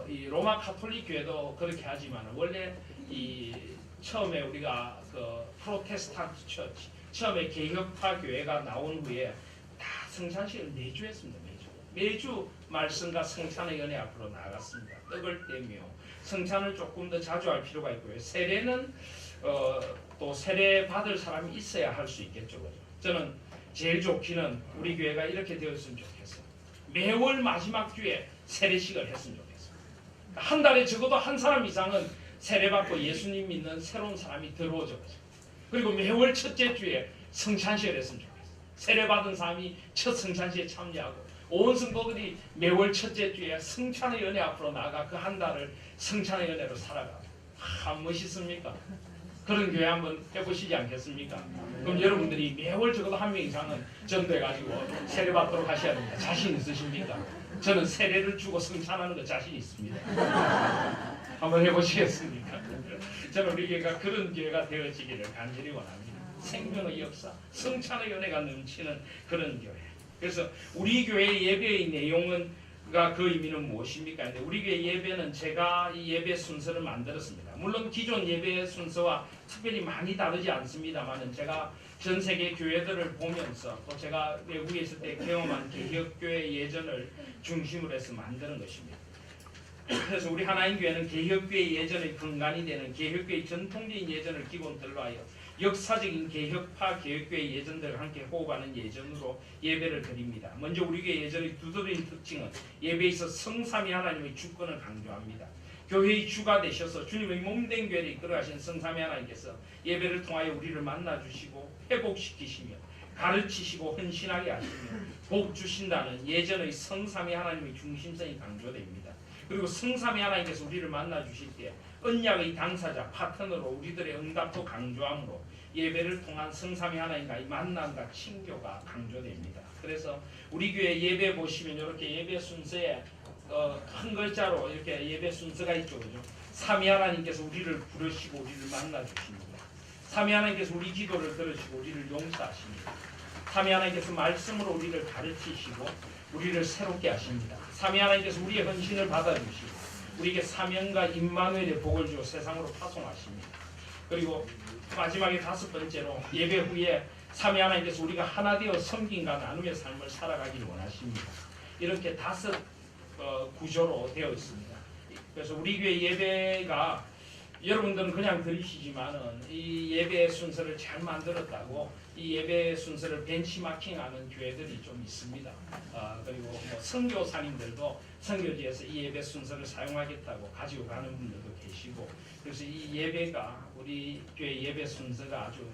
이 로마 카톨릭 교회도 그렇게 하지만 원래 이 처음에 우리가 그 프로테스탄트 처치 처음에 개혁파 교회가 나온 후에 다 성찬식을 매주 했습니다. 매주. 매주 말씀과 성찬의 연회 앞으로 나아갔습니다. 떡을 떼며 성찬을 조금 더 자주 할 필요가 있고요. 세례는 또 세례 받을 사람이 있어야 할 수 있겠죠. 그죠? 저는 제일 좋기는 우리 교회가 이렇게 되었으면 좋겠어요. 매월 마지막 주에 세례식을 했으면 좋겠어요. 한 달에 적어도 한 사람 이상은 세례받고 예수님 믿는 새로운 사람이 들어오죠. 그리고 매월 첫째 주에 성찬식을 했으면 좋겠어요. 세례받은 사람이 첫 성찬식에 참여하고 온 성도들이 매월 첫째 주에 성찬의 연회 앞으로 나가 그 한 달을 성찬의 연회로 살아가고 멋있습니까? 그런 교회 한번 해보시지 않겠습니까? 그럼 여러분들이 매월 적어도 한 명 이상은 전도해가지고 세례받도록 하셔야 됩니다. 자신 있으십니까? 저는 세례를 주고 성찬하는 거 자신 있습니다. 한번 해보시겠습니까? 저는 우리 교회가 그런 교회가 되어지기를 간절히 원합니다. 생명의 역사, 성찬의 연회가 넘치는 그런 교회. 그래서 우리 교회의 예배의 내용은 그 의미는 무엇입니까? 근데 우리 교회 예배는 제가 이 예배 순서를 만들었습니다. 물론 기존 예배 순서와 특별히 많이 다르지 않습니다만은 제가 전 세계 교회들을 보면서 또 제가 외국에 있을 때 경험한 개혁교회 예전을 중심으로 해서 만드는 것입니다. 그래서 우리 하나인 교회는 개혁교회 예전의 근간이 되는 개혁교회 전통적인 예전을 기본들로 하여 역사적인 개혁파 개혁교회 예전들과 함께 호흡하는 예전으로 예배를 드립니다. 먼저 우리 교회 예전의 두드러진 특징은 예배에 있어 성삼위 하나님의 주권을 강조합니다. 교회의 주가 되셔서 주님의 몸된 교회를 이끌어가신 성삼위 하나님께서 예배를 통하여 우리를 만나주시고 회복시키시며 가르치시고 헌신하게 하시며 복 주신다는 예전의 성삼위 하나님의 중심성이 강조됩니다. 그리고 성삼위 하나님께서 우리를 만나주실 때 언약의 당사자 파트너로 우리들의 응답도 강조하므로 예배를 통한 성삼위 하나님과의 만남과 친교가 강조됩니다. 그래서 우리 교회 예배 보시면 이렇게 예배 순서에 큰 글자로 이렇게 예배 순서가 있죠, 그죠? 삼위 하나님께서 우리를 부르시고 우리를 만나주십니다. 삼위 하나님께서 우리 기도를 들으시고 우리를 용서하십니다. 삼위 하나님께서 말씀으로 우리를 가르치시고 우리를 새롭게 하십니다. 삼위 하나님께서 우리의 헌신을 받아주시고 우리에게 사명과 임마누엘의 복을 주어 세상으로 파송하십니다. 그리고 마지막에 다섯 번째로 예배 후에 삼위 하나님께서 우리가 하나 되어 섬김과 나눔의 삶을 살아가기를 원하십니다. 이렇게 다섯 구조로 되어 있습니다. 그래서 우리 교회 예배가 여러분들은 그냥 들으시지만은 이 예배 순서를 잘 만들었다고 이 예배 순서를 벤치마킹하는 교회들이 좀 있습니다. 그리고 뭐 선교사님들도 선교지에서 이 예배 순서를 사용하겠다고 가지고 가는 분들도 계시고, 그래서 이 예배가 우리 교회 예배 순서가 아주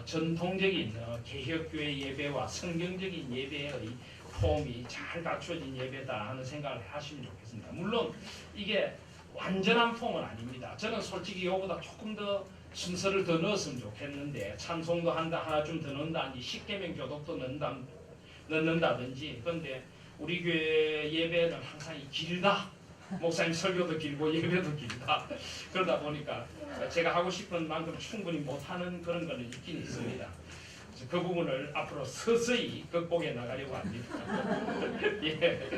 전통적인 개혁교회 예배와 성경적인 예배의 폼이 잘 갖춰진 예배다 하는 생각을 하시면 좋겠습니다. 물론 이게 완전한 폼은 아닙니다. 저는 솔직히 이거보다 조금 더 순서를 더 넣었으면 좋겠는데, 찬송도 하나 좀 더 넣는다든지 십계명 교독도 넣는다든지. 그런데 우리 교회 예배는 항상 길다. 목사님 설교도 길고 예배도 길다. 그러다 보니까 제가 하고 싶은 만큼 충분히 못하는 그런 거는 있긴 있습니다. 그 부분을 앞으로 서서히 극복해 나가려고 합니다. 예.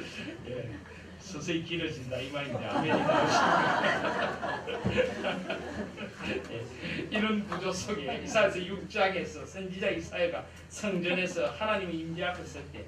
서서히 길어진다 이 말인데 아멘이 나오십니까? 이런 구조 속에 이사야서 6장에서 선지자 이사야가 성전에서 하나님의 임재 앞에 설 때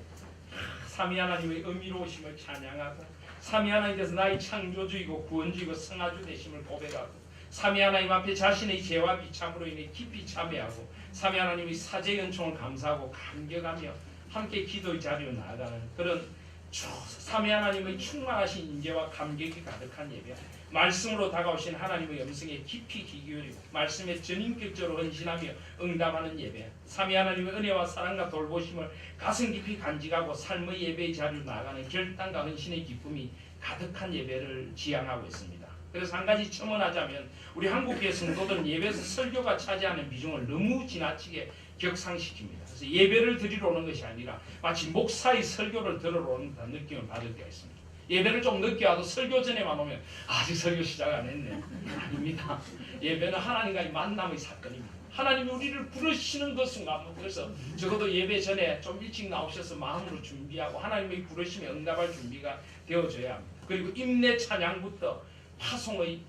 삼위 하나님의 은밀로우심을 찬양하고 삼위 하나님께서 나의 창조주이고 구원주이고 성하주 되심을 고백하고 삼위 하나님 앞에 자신의 죄와 비참으로 인해 깊이 참회하고 삼위 하나님의 사죄 은총을 감사하고 감격하며 함께 기도의 자리로 나아가는 그런 삼위 하나님의 충만하신 인재와 감격이 가득한 예배, 말씀으로 다가오신 하나님의 음성에 깊이 귀 기울이고 말씀에 전인격적으로 헌신하며 응답하는 예배, 삼위 하나님의 은혜와 사랑과 돌보심을 가슴 깊이 간직하고 삶의 예배의 자리로 나아가는 결단과 헌신의 기쁨이 가득한 예배를 지향하고 있습니다. 그래서 한 가지 첨언하자면 우리 한국교회 성도들은 예배에서 설교가 차지하는 비중을 너무 지나치게 격상시킵니다. 그래서 예배를 드리러 오는 것이 아니라 마치 목사의 설교를 들으러 오는 느낌을 받을 때가 있습니다. 예배를 좀 늦게 와도 설교 전에만 오면 아직 설교 시작 안 했네. 아닙니다. 예배는 하나님과의 만남의 사건입니다. 하나님이 우리를 부르시는 그 순간, 그래서 적어도 예배 전에 좀 일찍 나오셔서 마음으로 준비하고 하나님의 부르심에 응답할 준비가 되어져야 합니다. 그리고 임내 찬양부터 파송의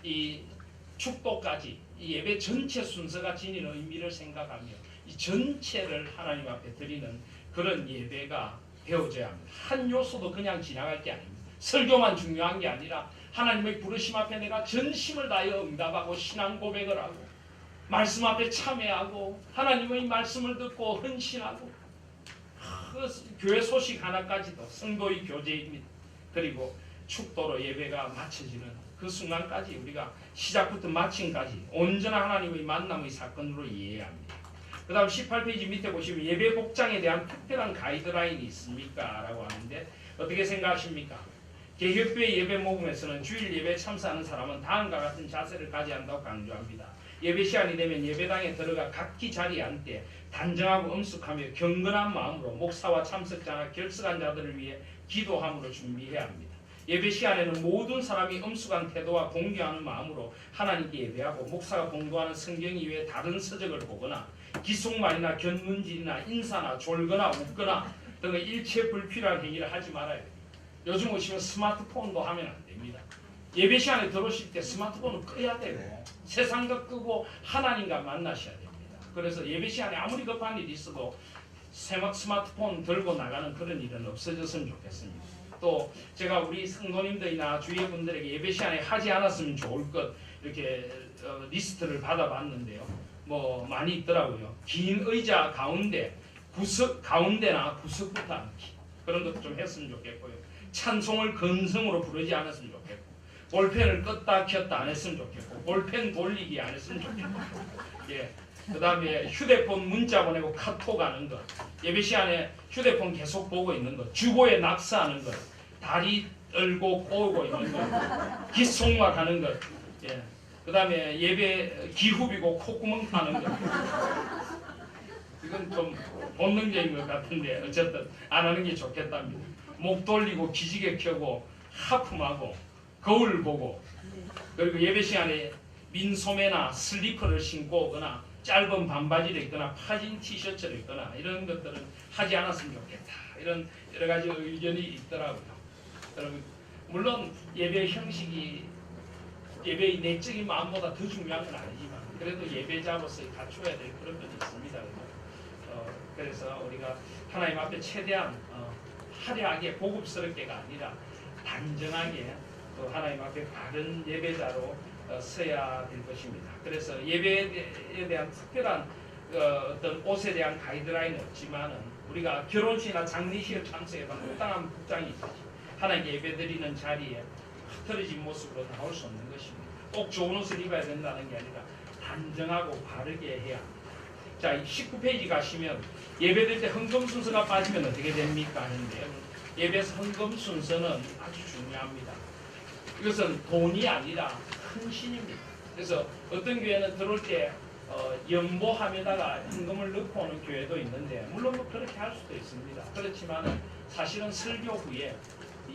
이 축도까지 이 예배 전체 순서가 지니는 의미를 생각하며 이 전체를 하나님 앞에 드리는 그런 예배가 배워져야 합니다. 한 요소도 그냥 지나갈 게 아닙니다. 설교만 중요한 게 아니라 하나님의 부르심 앞에 내가 전심을 다하여 응답하고 신앙 고백을 하고 말씀 앞에 참여하고 하나님의 말씀을 듣고 헌신하고 그 교회 소식 하나까지도 성도의 교제입니다. 그리고 축도로 예배가 마쳐지는 그 순간까지 우리가 시작부터 마침까지 온전한 하나님의 만남의 사건으로 이해해야 합니다. 그 다음 18페이지 밑에 보시면 예배 복장에 대한 특별한 가이드라인이 있습니까? 라고 하는데 어떻게 생각하십니까? 개혁교회 예배 모금에서는 주일 예배에 참석하는 사람은 다음과 같은 자세를 가져야 한다고 강조합니다. 예배 시간이 되면 예배당에 들어가 각기 자리에 앉되 단정하고 엄숙하며 경건한 마음으로 목사와 참석자나 결석한 자들을 위해 기도함으로 준비해야 합니다. 예배 시간에는 모든 사람이 엄숙한 태도와 공경하는 마음으로 하나님께 예배하고 목사가 공부하는 성경 이외에 다른 서적을 보거나 기속말이나 견문질이나 인사나 졸거나 웃거나 등의 일체 불필요한 행위를 하지 말아야 됩니다. 요즘 오시면 스마트폰도 하면 안 됩니다. 예배 시간에 들어오실 때 스마트폰을 끄야 되고 세상과 끄고 하나님과 만나셔야 됩니다. 그래서 예배 시간에 아무리 급한 일이 있어도 스마트폰 들고 나가는 그런 일은 없어졌으면 좋겠습니다. 또 제가 우리 성도님들이나 주위 분들에게 예배 시간에 하지 않았으면 좋을 것 이렇게 리스트를 받아봤는데요. 뭐 많이 있더라고요. 긴 의자 가운데 구석 가운데나 구석부터 앉기 그런 것도 좀 했으면 좋겠고요. 찬송을 건성으로 부르지 않았으면 좋겠고 볼펜을 껐다 켰다 안 했으면 좋겠고 볼펜 돌리기 안 했으면 좋겠고 예. 그 다음에 휴대폰 문자 보내고 카톡 하는 것 예배 시간에 휴대폰 계속 보고 있는 것 주보에 낙서하는 것 다리 떨고 꼬고 있는 것 귓속말 하는 것 예. 그 다음에 예배 기후비고 콧구멍 파는 것 이건 좀 본능적인 것 같은데 어쨌든 안 하는 게 좋겠답니다. 목 돌리고 기지개 켜고 하품하고 거울 보고 그리고 예배 시간에 민소매나 슬리퍼를 신고 오거나 짧은 반바지를 입거나 파진 티셔츠를 입거나 이런 것들은 하지 않았으면 좋겠다. 이런 여러 가지 의견이 있더라고요. 여러분 물론 예배 형식이 예배의 내적인 마음보다 더 중요한 건 아니지만 그래도 예배자로서 갖춰야 될 그런 것이 있습니다. 그래서 우리가 하나님 앞에 최대한 화려하게 고급스럽게가 아니라 단정하게 또 하나님 앞에 바른 예배자로 서야 될 것입니다. 그래서 예배에 대한 특별한 어떤 옷에 대한 가이드라인은 없지만은 우리가 결혼식이나 장례식을 참석해서 마땅한 복장이 있듯이 하나님께 예배드리는 자리에 흐트러진 모습으로 나올 수 없는 것입니다. 꼭 좋은 옷을 입어야 된다는 게 아니라 단정하고 바르게 해야 합니다. 자, 19페이지 가시면 예배드릴 때 헌금 순서가 빠지면 어떻게 됩니까? 하는데요. 예배에서 헌금 순서는 아주 중요합니다. 이것은 돈이 아니라 헌신입니다. 그래서 어떤 교회는 들어올 때 연보함에다가 헌금을 넣고 오는 교회도 있는데 물론 뭐 그렇게 할 수도 있습니다. 그렇지만 사실은 설교 후에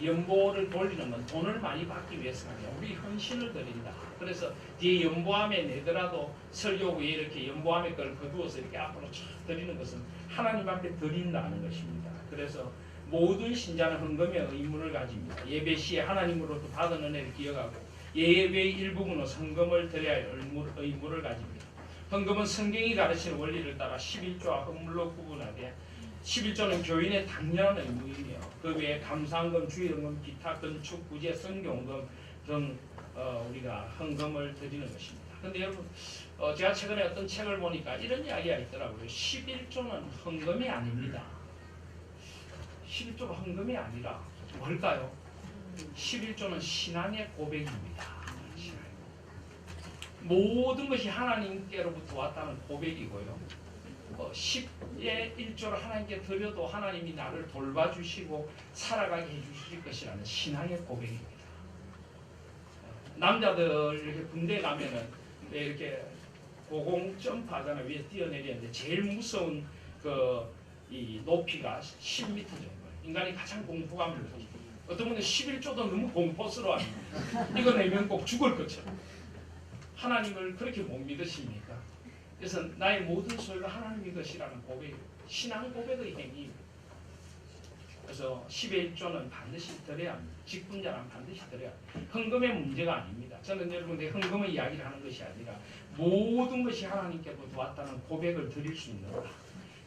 연보를 돌리는 건 돈을 많이 받기 위해서가 아니라 우리 헌신을 드린다. 그래서 뒤에 연보함에 내더라도 설교 후에 이렇게 연보함의 걸 거두어서 이렇게 앞으로 쫙 드리는 것은 하나님 앞에 드린다는 것입니다. 그래서 모든 신자는 헌금의 의무를 가집니다. 예배 시에 하나님으로부터 받은 은혜를 기억하고 예배의 일부분으로 헌금을 드려야 할 의무를 가집니다. 헌금은 성경이 가르치는 원리를 따라 11조와 헌물로 구분하되 11조는 교인의 당연한 의무이며 그 외에 감사헌금, 주일헌금, 기타 건축, 구제, 성경헌금 등 우리가 헌금을 드리는 것입니다. 그런데 여러분 제가 최근에 어떤 책을 보니까 이런 이야기가 있더라고요. 11조는 헌금이 아닙니다. 11조가 헌금이 아니라 뭘까요? 11조는 신앙의 고백입니다. 모든 것이 하나님께로부터 왔다는 고백이고요. 10의 1조를 하나님께 드려도 하나님이 나를 돌봐주시고 살아가게 해주실 것이라는 신앙의 고백입니다. 남자들 이렇게 군대 가면은 이렇게 고공 점프하잖아요. 위에 뛰어내리는데 제일 무서운 이 높이가 10m 정도. 인간이 가장 공포감을 느끼고 어떤 분은 11조도 너무 공포스러워합니다. 이거 내면 꼭 죽을 것처럼. 하나님을 그렇게 못 믿으십니까? 그래서 나의 모든 소유가 하나님의 것이라는 고백, 신앙 고백의 행위입니다. 그래서 10의 1조는 반드시 드려야 합니다. 직분자는 반드시 드려야 합니다. 헌금의 문제가 아닙니다. 저는 여러분들 헌금의 이야기를 하는 것이 아니라 모든 것이 하나님께로부터 왔다는 고백을 드릴 수 있는 것.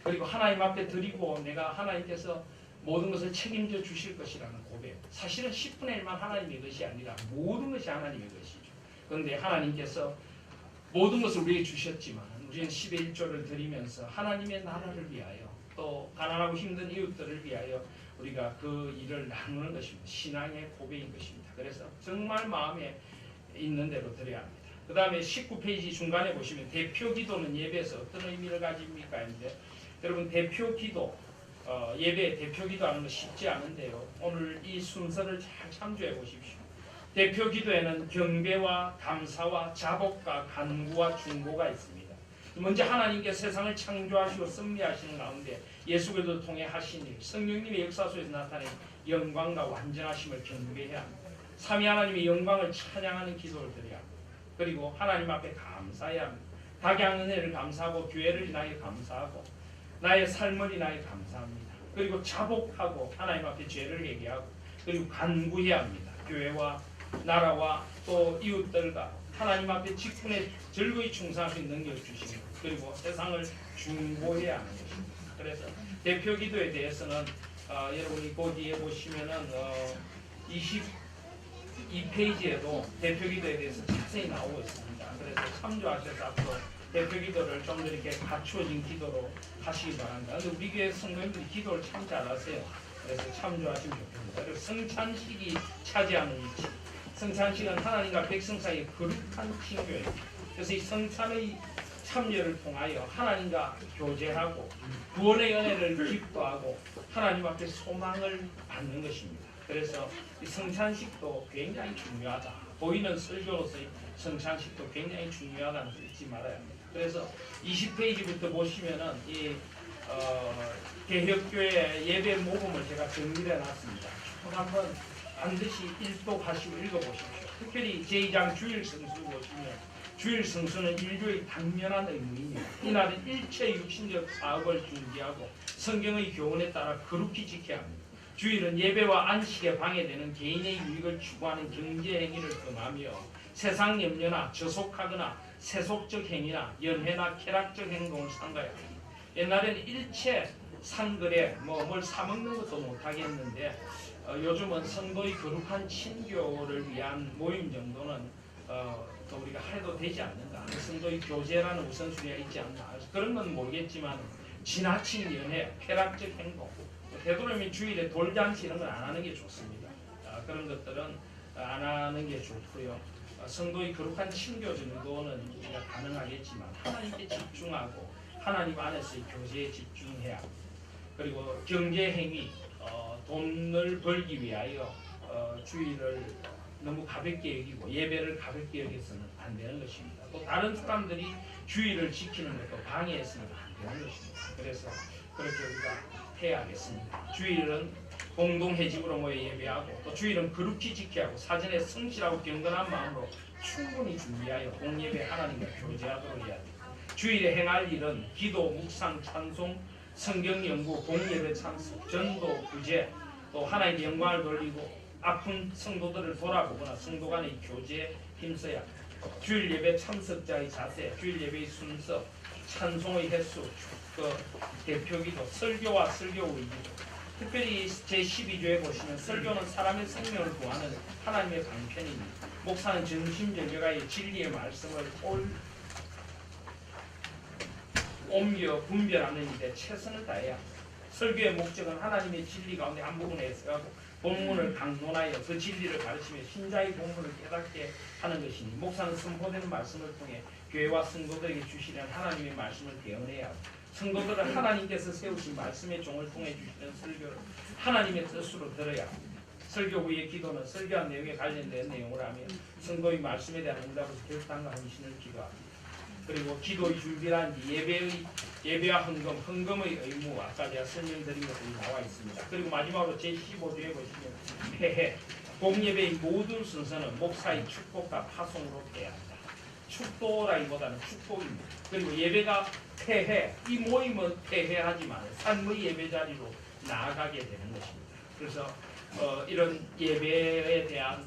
그리고 하나님 앞에 드리고 내가 하나님께서 모든 것을 책임져 주실 것이라는 고백. 사실은 10분의 1만 하나님의 것이 아니라 모든 것이 하나님의 것이죠. 그런데 하나님께서 모든 것을 우리에게 주셨지만 우리는 10의 1조를 드리면서 하나님의 나라를 위하여 또 가난하고 힘든 이웃들을 위하여 우리가 그 일을 나누는 것입니다. 신앙의 고백인 것입니다. 그래서 정말 마음에 있는 대로 드려야 합니다. 그 다음에 19페이지 중간에 보시면 대표 기도는 예배에서 어떤 의미를 가집니까? 했는데 여러분 대표 기도 예배 대표 기도하는 거 쉽지 않은데요. 오늘 이 순서를 잘 참조해 보십시오. 대표 기도에는 경배와 감사와 자복과 간구와 중보가 있습니다. 먼저 하나님께 세상을 창조하시고 섭리하시는 가운데 예수 그리스도 통해 하신 일, 성령님의 역사 속에서 나타낸 영광과 완전하심을 경배해야 합니다. 삼위 하나님의 영광을 찬양하는 기도를 드려야 합니다. 그리고 하나님 앞에 감사해야 합니다. 각양 은혜를 감사하고 교회를 인하여 감사하고 나의 삶을 인하여 감사합니다. 그리고 자복하고 하나님 앞에 죄를 회개하고 그리고 간구해야 합니다. 교회와 나라와 또 이웃들과 하나님 앞에 직분에 즐거이 충성할 수 있는 능력을 주시고 그리고 세상을 중보해야 하는 것입니다. 그래서 대표 기도에 대해서는 여러분이 거기에 보시면은 22페이지에도 대표 기도에 대해서 자세히 나오고 있습니다. 그래서 참조하셔서 앞으로 대표 기도를 좀 더 이렇게 갖추어진 기도로 하시기 바랍니다. 근데 우리 교회 성도님들이 기도를 참 잘하세요. 그래서 참조하시면 좋겠습니다. 그리고 성찬식이 차지하는 위치. 성찬식은 하나님과 백성 사이의 거룩한 친교예요. 그래서 이 성찬의 참여를 통하여 하나님과 교제하고 구원의 은혜를 기뻐하고 하나님 앞에 소망을 받는 것입니다. 그래서 이 성찬식도 굉장히 중요하다. 보이는 설교로서의 성찬식도 굉장히 중요하다는 것을 잊지 말아야 합니다. 그래서 20페이지부터 보시면은 이 개혁교회 예배 모범을 제가 정리해 놨습니다. 한번 반드시 일독하시고 읽어보십시오. 특별히 제2장 주일 성수 보시면 주일 성수는 인류의 당면한 의무입니다. 이날은 일체 육신적 사업을 중지하고 성경의 교훈에 따라 거룩히 지켜야 합니다. 주일은 예배와 안식에 방해되는 개인의 유익을 추구하는 경제 행위를 금하며 세상 염려나 저속하거나 세속적 행위나 연회나 쾌락적 행동을 삼가야 합니다. 옛날에는 일체 상거래 뭘 사먹는 것도 못하겠는데 요즘은 성도의 거룩한 친교를 위한 모임 정도는 또 우리가 해도 되지 않는가. 성도의 교제라는 우선순위가 있지 않나. 그런 건 모르겠지만 지나친 연애, 쾌락적 행동, 되도록이면 주일에 돌잔치 이런 건 안 하는 게 좋습니다. 그런 것들은 안 하는 게 좋고요. 성도의 거룩한 친교 정도는 우리가 가능하겠지만 하나님께 집중하고 하나님 안에서의 교제에 집중해야 합니다. 그리고 경제 행위, 돈을 벌기 위하여 주일을 너무 가볍게 여기고 예배를 가볍게 여기서는 안 되는 것입니다. 또 다른 사람들이 주일을 지키는 것도 방해해서는 안 되는 것입니다. 그래서 그렇게 우리가 해야겠습니다. 주일은 공동회집으로 모여 예배하고 또 주일은 거룩히 지켜야 하고 사전에 성실하고 경건한 마음으로 충분히 준비하여 공예배 하나님과 교제하도록 해야 합니다. 주일에 행할 일은 기도, 묵상, 찬송, 성경 연구, 공예배 참석, 전도, 구제, 또 하나님의 영광을 돌리고 아픈 성도들을 돌아보거나 성도 간의 교제에 힘써야 합니다. 주일 예배 참석자의 자세, 주일 예배의 순서, 찬송의 횟수, 대표기도, 설교와 설교 의기도. 특별히 제12조에 보시면 설교는 사람의 생명을 구하는 하나님의 방편입니다. 목사는 정신전력의 진리의 말씀을 옮겨 분별하는 일에 최선을 다해야 합니다. 설교의 목적은 하나님의 진리 가운데 한 부분에 해석하고 본문을 강론하여 그 진리를 가르치며 신자의 본문을 깨닫게 하는 것이니 목사는 선포되는 말씀을 통해 교회와 성도들에게 주시는 하나님의 말씀을 대언해야 합니다. 성도들은 하나님께서 세우신 말씀의 종을 통해 주시는 설교를 하나님의 뜻으로 들어야 합니다. 설교 후의 기도는 설교한 내용에 관련된 내용을 하며 성도의 말씀에 대한 응답을 결단과 헌신을 기도합니다. 그리고 기도의 준비란 예배와 헌금의 의무, 아까 제가 설명드린 것들이 나와 있습니다. 그리고 마지막으로 제15조에 보시면 폐해, 공예배의 모든 순서는 목사의 축복과 파송으로 해야 합니다. 축도라기보다는 축복입니다. 그리고 예배가 폐해, 이 모임은 폐해하지만 삶의 예배 자리로 나아가게 되는 것입니다. 그래서 이런 예배에 대한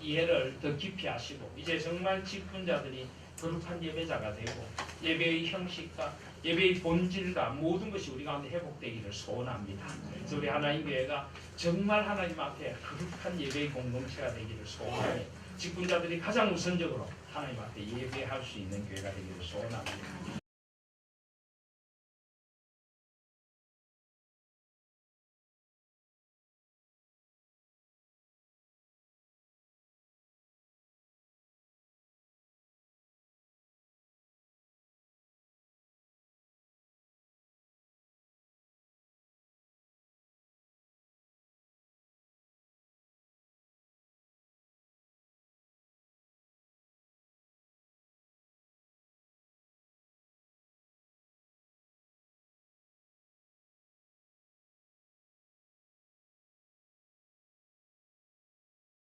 이해를 더 깊이 하시고 이제 정말 직분자들이 거룩한 예배자가 되고 예배의 형식과 예배의 본질과 모든 것이 우리 가운데 회복되기를 소원합니다. 그래서 우리 하나님 교회가 정말 하나님 앞에 거룩한 예배의 공동체가 되기를 소원하며 직분자들이 가장 우선적으로 하나님 앞에 예배할 수 있는 교회가 되기를 소원합니다.